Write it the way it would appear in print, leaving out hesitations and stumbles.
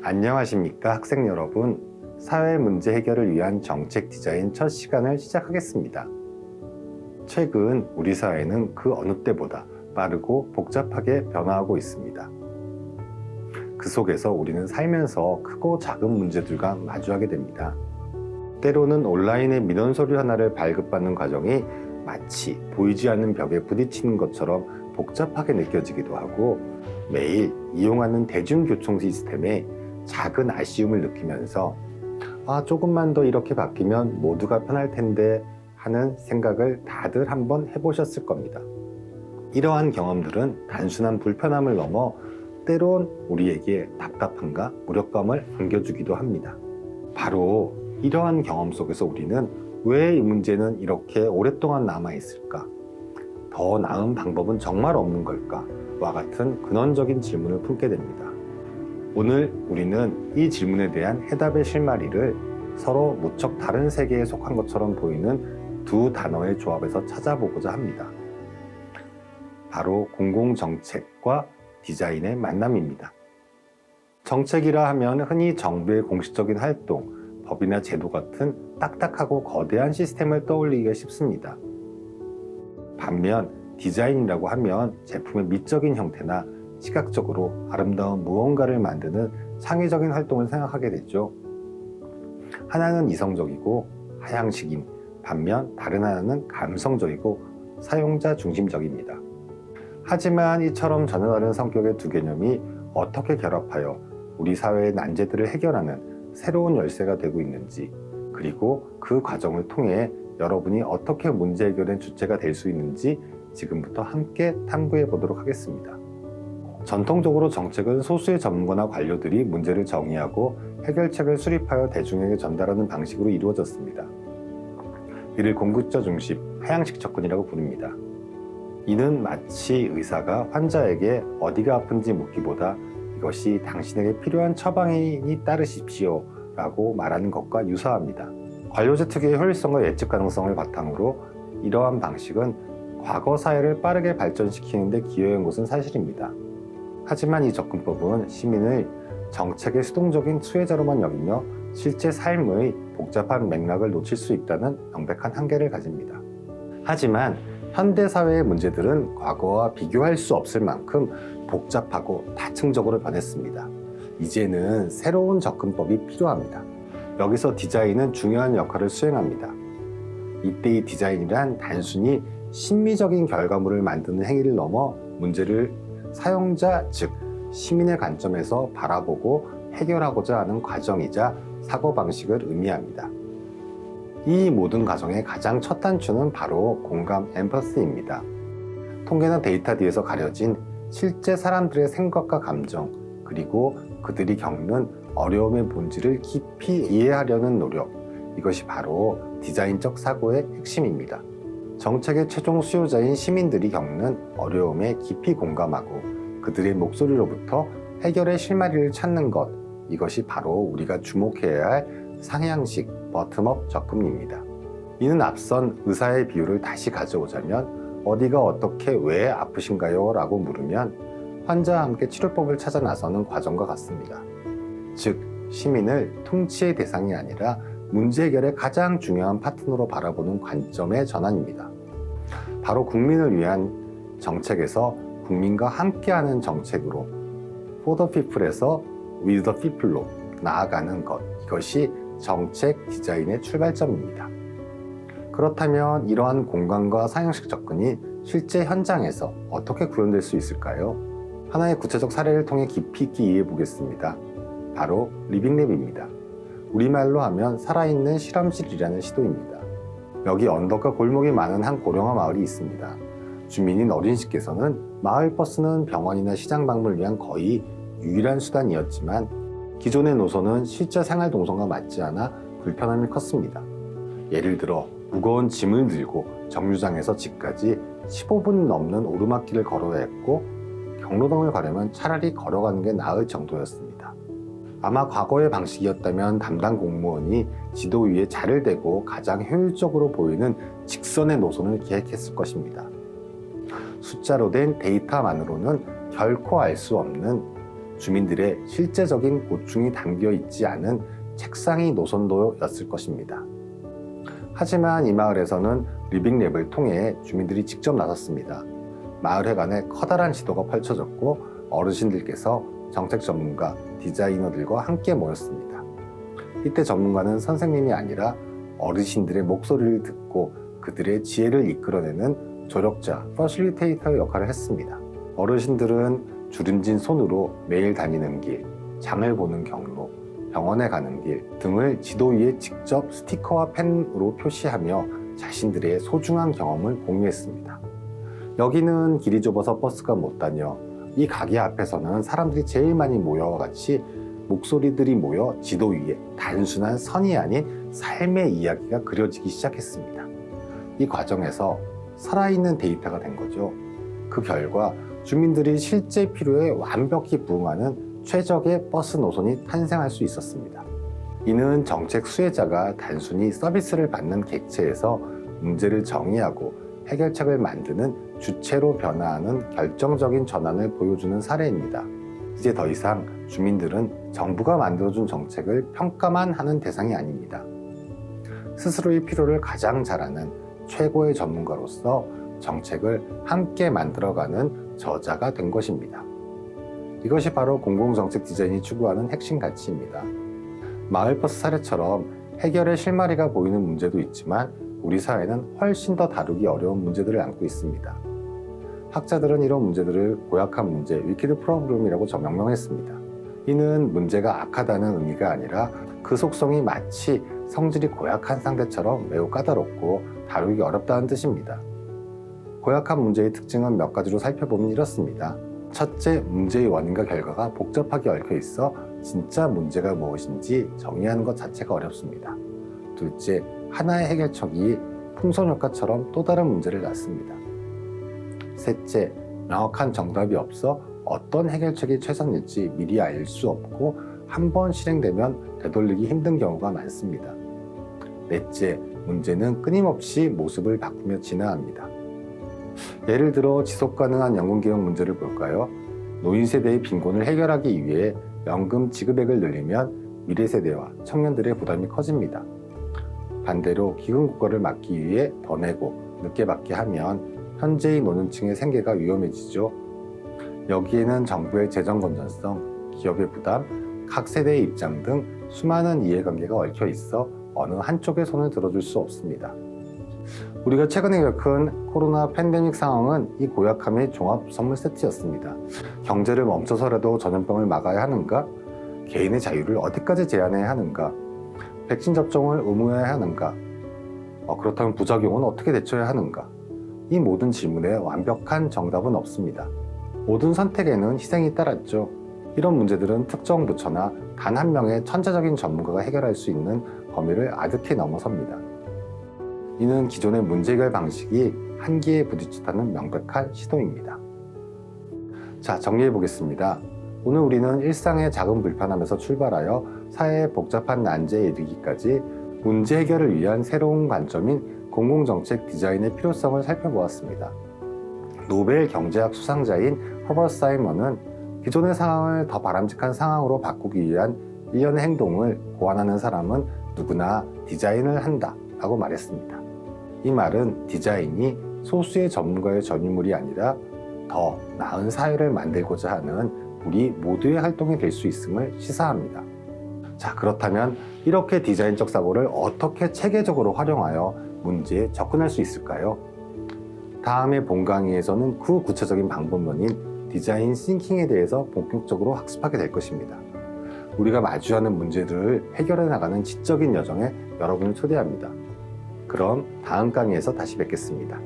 안녕하십니까 학생 여러분. 사회 문제 해결을 위한 정책 디자인 첫 시간을 시작하겠습니다. 최근 우리 사회는 그 어느 때보다 빠르고 복잡하게 변화하고 있습니다. 그 속에서 우리는 살면서 크고 작은 문제들과 마주하게 됩니다. 때로는 온라인의 민원 서류 하나를 발급받는 과정이 마치 보이지 않는 벽에 부딪히는 것처럼 복잡하게 느껴지기도 하고, 매일 이용하는 대중교통 시스템에 작은 아쉬움을 느끼면서 조금만 더 이렇게 바뀌면 모두가 편할 텐데 하는 생각을 다들 한번 해보셨을 겁니다. 이러한 경험들은 단순한 불편함을 넘어 때론 우리에게 답답함과 무력감을 안겨주기도 합니다. 바로 이러한 경험 속에서 우리는 왜 이 문제는 이렇게 오랫동안 남아있을까? 더 나은 방법은 정말 없는 걸까? 와 같은 근원적인 질문을 품게 됩니다. 오늘 우리는 이 질문에 대한 해답의 실마리를 서로 무척 다른 세계에 속한 것처럼 보이는 두 단어의 조합에서 찾아보고자 합니다. 바로 공공정책과 디자인의 만남입니다. 정책이라 하면 흔히 정부의 공식적인 활동, 법이나 제도 같은 딱딱하고 거대한 시스템을 떠올리기가 쉽습니다. 반면 디자인이라고 하면 제품의 미적인 형태나 시각적으로 아름다운 무언가를 만드는 창의적인 활동을 생각하게 되죠. 하나는 이성적이고 하향식인 반면 다른 하나는 감성적이고 사용자 중심적입니다. 하지만 이처럼 전혀 다른 성격의 두 개념이 어떻게 결합하여 우리 사회의 난제들을 해결하는 새로운 열쇠가 되고 있는지, 그리고 그 과정을 통해 여러분이 어떻게 문제 해결의 주체가 될 수 있는지 지금부터 함께 탐구해 보도록 하겠습니다. 전통적으로 정책은 소수의 전문가나 관료들이 문제를 정의하고 해결책을 수립하여 대중에게 전달하는 방식으로 이루어졌습니다. 이를 공급자 중심, 하향식 접근이라고 부릅니다. 이는 마치 의사가 환자에게 어디가 아픈지 묻기보다 이것이 당신에게 필요한 처방이 따르십시오 라고 말하는 것과 유사합니다. 관료제 특유의 효율성과 예측 가능성을 바탕으로 이러한 방식은 과거 사회를 빠르게 발전시키는 데 기여한 것은 사실입니다. 하지만 이 접근법은 시민을 정책의 수동적인 수혜자로만 여기며 실제 삶의 복잡한 맥락을 놓칠 수 있다는 명백한 한계를 가집니다. 하지만 현대사회의 문제들은 과거와 비교할 수 없을 만큼 복잡하고 다층적으로 변했습니다. 이제는 새로운 접근법이 필요합니다. 여기서 디자인은 중요한 역할을 수행합니다. 이때의 디자인이란 단순히 심미적인 결과물을 만드는 행위를 넘어 문제를 사용자, 즉 시민의 관점에서 바라보고 해결하고자 하는 과정이자 사고방식을 의미합니다. 이 모든 과정의 가장 첫 단추는 바로 공감 엠퍼시입니다. 통계나 데이터 뒤에서 가려진 실제 사람들의 생각과 감정, 그리고 그들이 겪는 어려움의 본질을 깊이 이해하려는 노력, 이것이 바로 디자인적 사고의 핵심입니다. 정책의 최종 수요자인 시민들이 겪는 어려움에 깊이 공감하고 그들의 목소리로부터 해결의 실마리를 찾는 것, 이것이 바로 우리가 주목해야 할 상향식 버텀업 접근입니다. 이는 앞선 의사의 비유를 다시 가져오자면 어디가 어떻게 왜 아프신가요? 라고 물으면 환자와 함께 치료법을 찾아 나서는 과정과 같습니다. 즉, 시민을 통치의 대상이 아니라 문제 해결의 가장 중요한 파트너로 바라보는 관점의 전환입니다. 바로 국민을 위한 정책에서 국민과 함께하는 정책으로 For the People에서 With the People로 나아가는 것, 이것이 정책 디자인의 출발점입니다. 그렇다면 이러한 공간과 상향식 접근이 실제 현장에서 어떻게 구현될 수 있을까요? 하나의 구체적 사례를 통해 깊이 있게 이해해 보겠습니다. 바로 리빙랩입니다. 우리말로 하면 살아있는 실험실이라는 시도입니다. 여기 언덕과 골목이 많은 한 고령화 마을이 있습니다. 주민인 어린 씨께서는 마을 버스는 병원이나 시장 방문을 위한 거의 유일한 수단이었지만 기존의 노선은 실제 생활 동선과 맞지 않아 불편함이 컸습니다. 예를 들어 무거운 짐을 들고 정류장에서 집까지 15분 넘는 오르막길을 걸어야 했고 경로당을 가려면 차라리 걸어가는 게 나을 정도였습니다. 아마 과거의 방식이었다면 담당 공무원이 지도 위에 자를 대고 가장 효율적으로 보이는 직선의 노선을 기획했을 것입니다. 숫자로 된 데이터만으로는 결코 알 수 없는 주민들의 실제적인 고충이 담겨 있지 않은 책상이 노선도였을 것입니다. 하지만 이 마을에서는 리빙랩을 통해 주민들이 직접 나섰습니다. 마을회관에 커다란 지도가 펼쳐졌고 어르신들께서 정책 전문가, 디자이너들과 함께 모였습니다. 이때 전문가는 선생님이 아니라 어르신들의 목소리를 듣고 그들의 지혜를 이끌어내는 조력자, 퍼실리테이터 역할을 했습니다. 어르신들은 주름진 손으로 매일 다니는 길, 장을 보는 경로, 병원에 가는 길 등을 지도 위에 직접 스티커와 펜으로 표시하며 자신들의 소중한 경험을 공유했습니다. 여기는 길이 좁아서 버스가 못 다녀. 이 가게 앞에서는 사람들이 제일 많이 모여와 같이 목소리들이 모여 지도 위에 단순한 선이 아닌 삶의 이야기가 그려지기 시작했습니다. 이 과정에서 살아있는 데이터가 된 거죠. 그 결과 주민들이 실제 필요에 완벽히 부응하는 최적의 버스 노선이 탄생할 수 있었습니다. 이는 정책 수혜자가 단순히 서비스를 받는 객체에서 문제를 정의하고 해결책을 만드는 주체로 변화하는 결정적인 전환을 보여주는 사례입니다. 이제 더 이상 주민들은 정부가 만들어준 정책을 평가만 하는 대상이 아닙니다. 스스로의 필요를 가장 잘 아는 최고의 전문가로서 정책을 함께 만들어가는 저자가 된 것입니다. 이것이 바로 공공정책 디자인이 추구하는 핵심 가치입니다. 마을버스 사례처럼 해결의 실마리가 보이는 문제도 있지만 우리 사회는 훨씬 더 다루기 어려운 문제들을 안고 있습니다. 학자들은 이런 문제들을 고약한 문제, 위키드 프로블럼이라고 명명했습니다. 이는 문제가 악하다는 의미가 아니라 그 속성이 마치 성질이 고약한 상대처럼 매우 까다롭고 다루기 어렵다는 뜻입니다. 고약한 문제의 특징은 몇 가지로 살펴보면 이렇습니다. 첫째, 문제의 원인과 결과가 복잡하게 얽혀 있어 진짜 문제가 무엇인지 정의하는 것 자체가 어렵습니다. 둘째, 하나의 해결책이 풍선효과처럼 또 다른 문제를 낳습니다. 셋째, 명확한 정답이 없어 어떤 해결책이 최선일지 미리 알 수 없고 한 번 실행되면 되돌리기 힘든 경우가 많습니다. 넷째, 문제는 끊임없이 모습을 바꾸며 진화합니다. 예를 들어 지속가능한 연금개혁 문제를 볼까요? 노인 세대의 빈곤을 해결하기 위해 연금 지급액을 늘리면 미래 세대와 청년들의 부담이 커집니다. 반대로 기금국가를 막기 위해 더 내고 늦게 받게 하면 현재의 노년층의 생계가 위험해지죠. 여기에는 정부의 재정 건전성, 기업의 부담, 각 세대의 입장 등 수많은 이해관계가 얽혀 있어 어느 한쪽의 손을 들어줄 수 없습니다. 우리가 최근에 겪은 코로나 팬데믹 상황은 이 고약함의 종합 선물 세트였습니다. 경제를 멈춰서라도 전염병을 막아야 하는가? 개인의 자유를 어디까지 제한해야 하는가? 백신 접종을 의무화해야 하는가? 그렇다면 부작용은 어떻게 대처해야 하는가? 이 모든 질문에 완벽한 정답은 없습니다. 모든 선택에는 희생이 따랐죠. 이런 문제들은 특정 부처나 단 한 명의 천재적인 전문가가 해결할 수 있는 범위를 아득히 넘어섭니다. 이는 기존의 문제 해결 방식이 한계에 부딪혔다는 명백한 시도입니다. 자, 정리해 보겠습니다. 오늘 우리는 일상의 작은 불편함에서 출발하여 사회의 복잡한 난제에 이르기까지 문제 해결을 위한 새로운 관점인 공공정책 디자인의 필요성을 살펴보았습니다. 노벨 경제학 수상자인 허버트 사이먼은 기존의 상황을 더 바람직한 상황으로 바꾸기 위한 일련의 행동을 고안하는 사람은 누구나 디자인을 한다 라고 말했습니다. 이 말은 디자인이 소수의 전문가의 전유물이 아니라 더 나은 사회를 만들고자 하는 우리 모두의 활동이 될 수 있음을 시사합니다. 자, 그렇다면 이렇게 디자인적 사고를 어떻게 체계적으로 활용하여 문제에 접근할 수 있을까요? 다음의 본 강의에서는 그 구체적인 방법론인 디자인 싱킹에 대해서 본격적으로 학습하게 될 것입니다. 우리가 마주하는 문제들을 해결해 나가는 지적인 여정에 여러분을 초대합니다. 그럼 다음 강의에서 다시 뵙겠습니다.